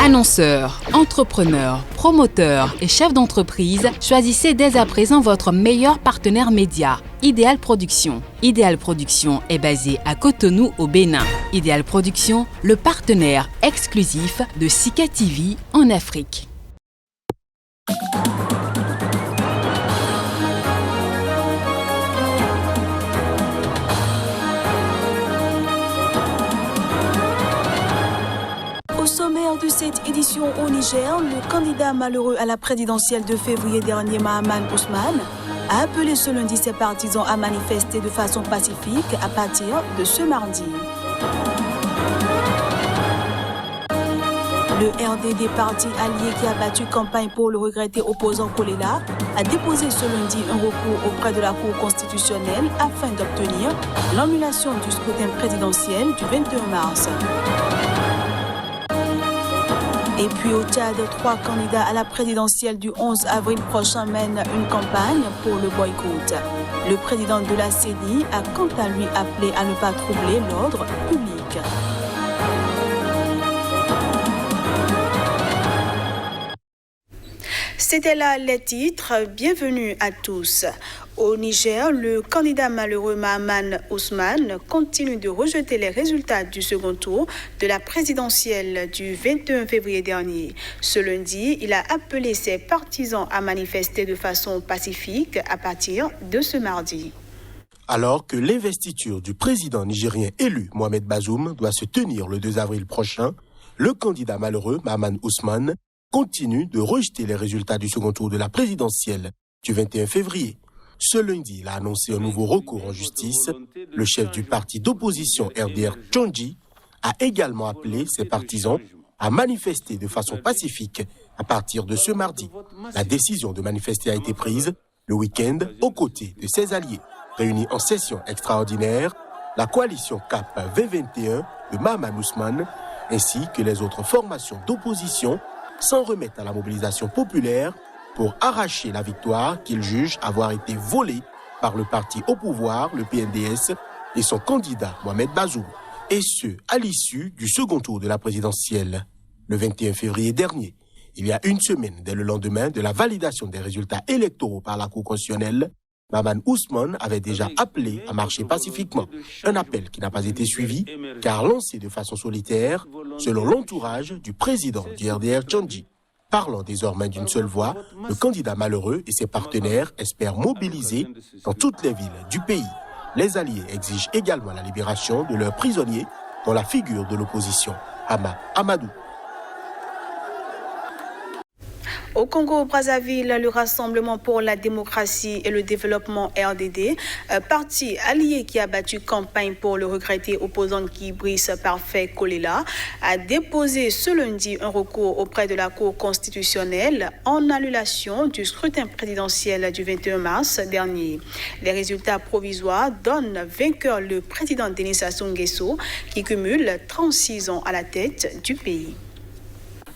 Annonceurs, entrepreneurs, promoteurs et chefs d'entreprise, choisissez dès à présent votre meilleur partenaire média, Ideal Production. Ideal Production est basé à Cotonou au Bénin. Ideal Production, le partenaire exclusif de Sika TV en Afrique. Au sommaire de cette édition au Niger, le candidat malheureux à la présidentielle de février dernier, Mahaman Ousmane, a appelé ce lundi ses partisans à manifester de façon pacifique à partir de ce mardi. Le RDD, parti allié qui a battu campagne pour le regretté opposant Kolela, a déposé ce lundi un recours auprès de la Cour constitutionnelle afin d'obtenir l'annulation du scrutin présidentiel du 21 mars. Et puis au Tchad, 3 candidats à la présidentielle du 11 avril prochain mènent une campagne pour le boycott. Le président de la CENI a quant à lui appelé à ne pas troubler l'ordre public. C'était là les titres. Bienvenue à tous. Au Niger, le candidat malheureux Mahaman Ousmane continue de rejeter les résultats du second tour de la présidentielle du 21 février dernier. Ce lundi, il a appelé ses partisans à manifester de façon pacifique à partir de ce mardi. Alors que l'investiture du président nigérien élu Mohamed Bazoum doit se tenir le 2 avril prochain, le candidat malheureux Mahaman Ousmane continue de rejeter les résultats du second tour de la présidentielle du 21 février. Ce lundi, il a annoncé un nouveau recours en justice. Le chef du parti d'opposition RDR Tchandji a également appelé ses partisans à manifester de façon pacifique à partir de ce mardi. La décision de manifester a été prise le week-end aux côtés de ses alliés. Réunis en session extraordinaire, la coalition CAP V21 de Mahaman Ousmane ainsi que les autres formations d'opposition s'en remettent à la mobilisation populaire pour arracher la victoire qu'ils jugent avoir été volée par le parti au pouvoir, le PNDS, et son candidat Mohamed Bazoum, et ce, à l'issue du second tour de la présidentielle. Le 21 février dernier, il y a une semaine dès le lendemain de la validation des résultats électoraux par la Cour constitutionnelle, Mahaman Ousmane avait déjà appelé à marcher pacifiquement, un appel qui n'a pas été suivi, car lancé de façon solitaire, selon l'entourage du président du RDR Tchandji. Parlant désormais d'une seule voix, le candidat malheureux et ses partenaires espèrent mobiliser dans toutes les villes du pays. Les alliés exigent également la libération de leurs prisonniers, dont la figure de l'opposition, Hama Amadou. Au Congo-Brazzaville, le Rassemblement pour la démocratie et le développement RDD, parti allié qui a battu campagne pour le regretté opposant Guy Brice Parfait Kolela, a déposé ce lundi un recours auprès de la Cour constitutionnelle en annulation du scrutin présidentiel du 21 mars dernier. Les résultats provisoires donnent vainqueur le président Denis Sassou Nguesso qui cumule 36 ans à la tête du pays.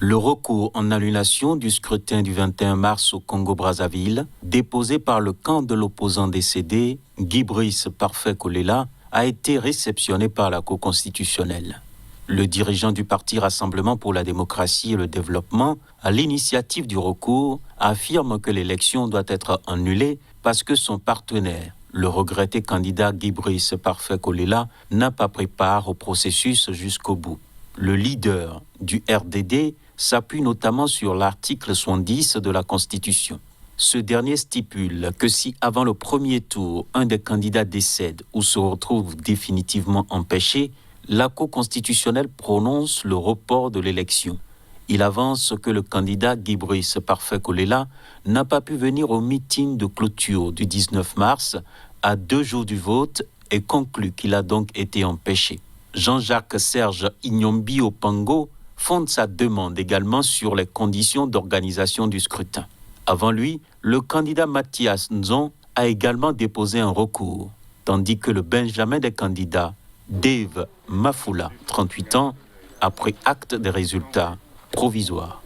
Le recours en annulation du scrutin du 21 mars au Congo-Brazzaville, déposé par le camp de l'opposant décédé, Guy Brice Parfait Kolela, a été réceptionné par la Cour constitutionnelle. Le dirigeant du parti Rassemblement pour la démocratie et le développement, à l'initiative du recours, affirme que l'élection doit être annulée parce que son partenaire, le regretté candidat Guy Brice Parfait Kolela, n'a pas pris part au processus jusqu'au bout. Le leader du RDD s'appuie notamment sur l'article 70 de la Constitution. Ce dernier stipule que si avant le premier tour, un des candidats décède ou se retrouve définitivement empêché, la Cour constitutionnelle prononce le report de l'élection. Il avance que le candidat Guy Brice Parfait Kolela n'a pas pu venir au meeting de clôture du 19 mars à 2 jours du vote et conclut qu'il a donc été empêché. Jean-Jacques Serge Inyombi Opango fonde sa demande également sur les conditions d'organisation du scrutin. Avant lui, le candidat Mathias Nzon a également déposé un recours, tandis que le benjamin des candidats, Dave Mafula, 38 ans, a pris acte des résultats provisoires.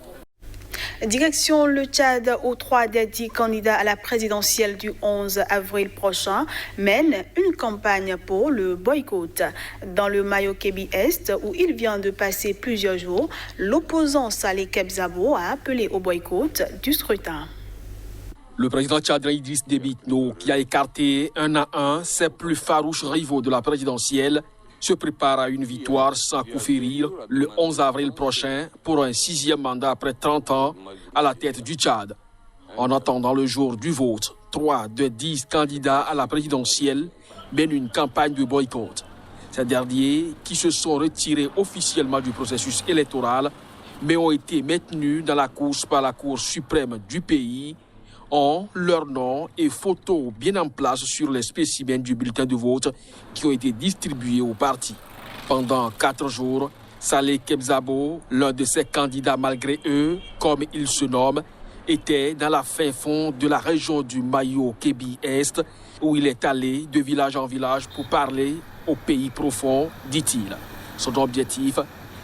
Direction le Tchad où 3 des 10 candidats à la présidentielle du 11 avril prochain mènent une campagne pour le boycott. Dans le Mayo-Kébi Est, où il vient de passer plusieurs jours, l'opposant Saleh Kebzabo a appelé au boycott du scrutin. Le président tchadien Idriss Déby Itno, qui a écarté 1 à 1 ses plus farouches rivaux de la présidentielle, se prépare à une victoire sans coup férir le 11 avril prochain pour un 6e mandat après 30 ans à la tête du Tchad. En attendant le jour du vote, 3 des 10 candidats à la présidentielle mènent une campagne de boycott. Ces derniers, qui se sont retirés officiellement du processus électoral, mais ont été maintenus dans la course par la Cour suprême du pays, ont leur nom et photos bien en place sur les spécimens du bulletin de vote qui ont été distribués au parti. Pendant 4 jours, Saleh Kebzabo, l'un de ces candidats malgré eux, comme il se nomme, était dans la fin fond de la région du Mayo-Kébi Est, où il est allé de village en village pour parler au pays profond, dit-il. Son objectif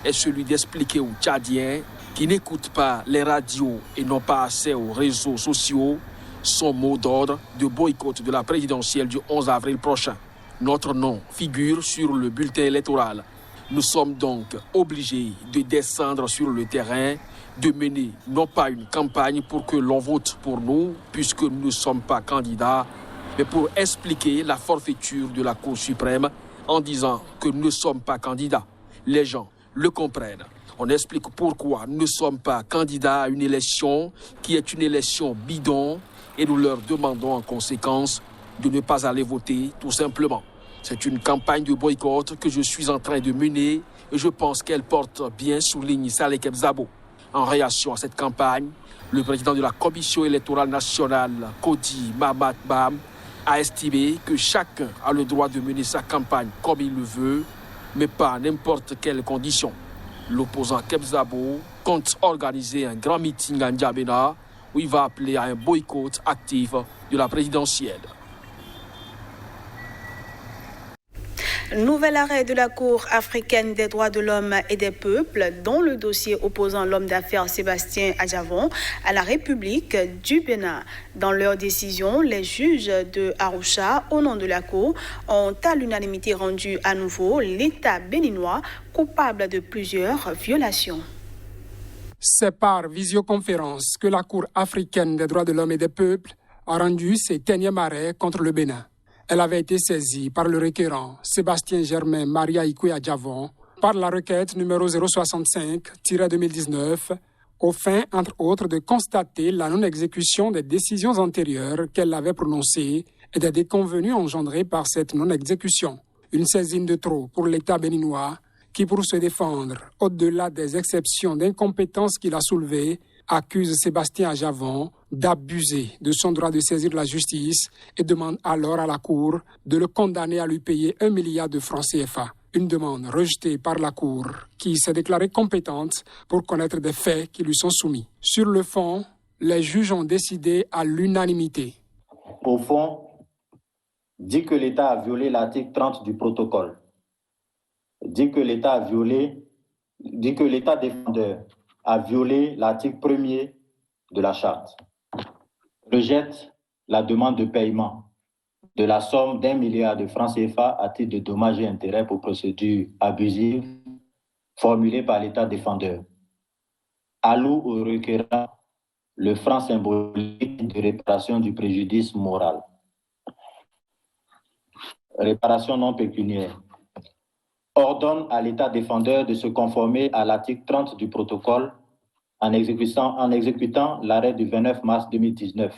est celui d'expliquer aux Tchadiens qui n'écoutent pas les radios et n'ont pas accès aux réseaux sociaux son mot d'ordre de boycott de la présidentielle du 11 avril prochain. Notre nom figure sur le bulletin électoral. Nous sommes donc obligés de descendre sur le terrain, de mener non pas une campagne pour que l'on vote pour nous, puisque nous ne sommes pas candidats, mais pour expliquer la forfaiture de la Cour suprême en disant que nous ne sommes pas candidats. Les gens le comprennent. On explique pourquoi nous ne sommes pas candidats à une élection qui est une élection bidon et nous leur demandons en conséquence de ne pas aller voter tout simplement. C'est une campagne de boycott que je suis en train de mener et je pense qu'elle porte bien, souligne Saleh Kebzabo. En réaction à cette campagne, le président de la Commission électorale nationale, Kodi Mahamat Bam, a estimé que chacun a le droit de mener sa campagne comme il le veut, mais pas à n'importe quelles conditions. L'opposant Kebzabo compte organiser un grand meeting à N'Djamena où il va appeler à un boycott actif de la présidentielle. Nouvel arrêt de la Cour africaine des droits de l'homme et des peuples dans le dossier opposant l'homme d'affaires Sébastien Adjavon à la République du Bénin. Dans leur décision, les juges de Arusha, au nom de la Cour, ont à l'unanimité rendu à nouveau l'État béninois coupable de plusieurs violations. C'est par visioconférence que la Cour africaine des droits de l'homme et des peuples a rendu ses énième arrêt contre le Bénin. Elle avait été saisie par le requérant Sébastien Germain Maria Ikwe Adjavon par la requête numéro 065-2019 au fin, entre autres, de constater la non-exécution des décisions antérieures qu'elle avait prononcées et des déconvenues engendrées par cette non-exécution. Une saisine de trop pour l'État béninois qui, pour se défendre, au-delà des exceptions d'incompétence qu'il a soulevées, accuse Sébastien Adjavon d'abuser de son droit de saisir la justice et demande alors à la Cour de le condamner à lui payer 1 milliard de francs CFA. Une demande rejetée par la Cour qui s'est déclarée compétente pour connaître des faits qui lui sont soumis. Sur le fond, les juges ont décidé à l'unanimité. Au fond, dit que l'État a violé l'article 30 du protocole. Dit que l'État défendeur a violé l'article 1er de la charte. Rejette la demande de paiement de la somme d'1 milliard de francs CFA à titre de dommages et intérêts pour procédure abusive formulée par l'État défendeur. Alloue au requérant le franc symbolique de réparation du préjudice moral. Réparation non pécuniaire. Ordonne à l'État défendeur de se conformer à l'article 30 du protocole en exécutant l'arrêt du 29 mars 2019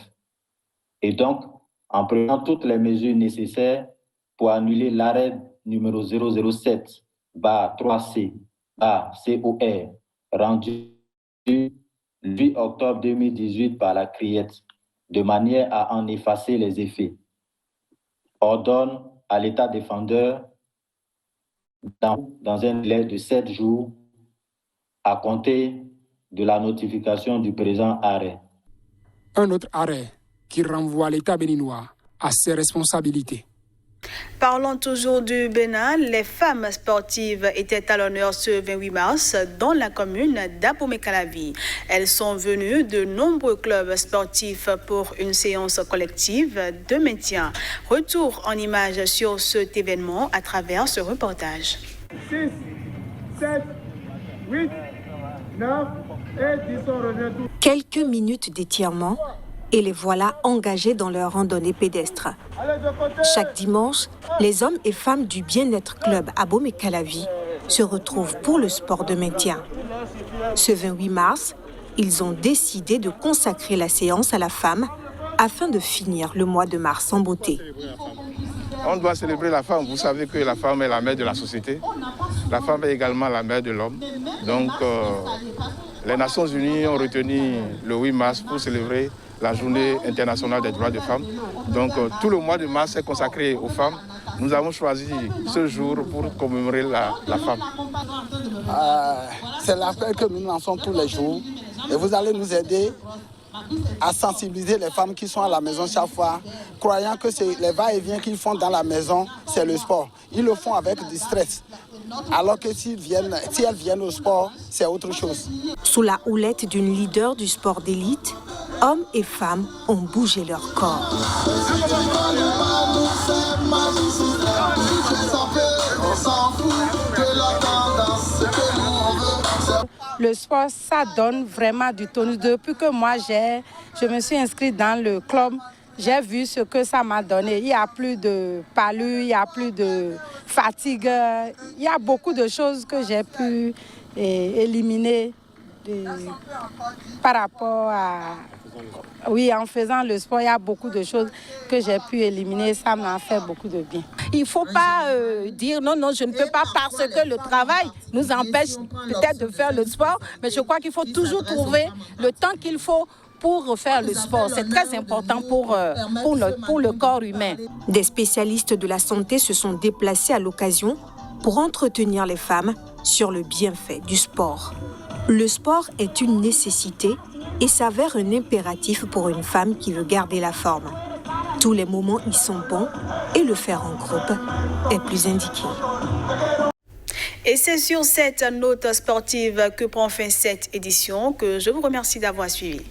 et donc en prenant toutes les mesures nécessaires pour annuler l'arrêt numéro 007-3C-COR rendu le 8 octobre 2018 par la CRIET de manière à en effacer les effets. Ordonne à l'État défendeur dans un délai de 7 jours à compter de la notification du présent arrêt. Un autre arrêt qui renvoie l'État béninois à ses responsabilités. Parlons toujours du Bénin. Les femmes sportives étaient à l'honneur ce 28 mars dans la commune d'Abomey-Calavi. Elles sont venues de nombreux clubs sportifs pour une séance collective de maintien. Retour en images sur cet événement à travers ce reportage. 6, 7, 8, 9 et 10 sont revenus. Quelques minutes d'étirement et les voilà engagés dans leur randonnée pédestre. Chaque dimanche, les hommes et femmes du Bien-être Club Abomey-Calavi se retrouvent pour le sport de maintien. Ce 28 mars, ils ont décidé de consacrer la séance à la femme afin de finir le mois de mars en beauté. On doit célébrer la femme. Vous savez que la femme est la mère de la société. La femme est également la mère de l'homme. Donc, les Nations Unies ont retenu le 8 mars pour célébrer la journée internationale des droits des femmes. Donc tout le mois de mars est consacré aux femmes. Nous avons choisi ce jour pour commémorer la femme. C'est l'appel que nous lançons tous les jours. Et vous allez nous aider à sensibiliser les femmes qui sont à la maison chaque fois, croyant que c'est les va-et-vient qu'ils font dans la maison, c'est le sport. Ils le font avec du stress. Alors que si elles viennent au sport, c'est autre chose. Sous la houlette d'une leader du sport d'élite, hommes et femmes ont bougé leur corps. Le sport, ça donne vraiment du tonus. Depuis que moi, je me suis inscrite dans le club, j'ai vu ce que ça m'a donné. Il n'y a plus de palud, il n'y a plus de fatigue. Il y a beaucoup de choses que j'ai pu éliminer par rapport à... Oui, en faisant le sport, il y a beaucoup de choses que j'ai pu éliminer. Ça m'a fait beaucoup de bien. Il ne faut pas dire non, je ne peux pas parce que le travail nous empêche peut-être de faire le sport. Mais je crois qu'il faut toujours trouver le temps qu'il faut pour faire le sport. C'est très important pour le corps humain. Des spécialistes de la santé se sont déplacés à l'occasion pour entretenir les femmes sur le bienfait du sport. Le sport est une nécessité et s'avère un impératif pour une femme qui veut garder la forme. Tous les moments y sont bons et le faire en groupe est plus indiqué. Et c'est sur cette note sportive que prend fin cette édition que je vous remercie d'avoir suivi.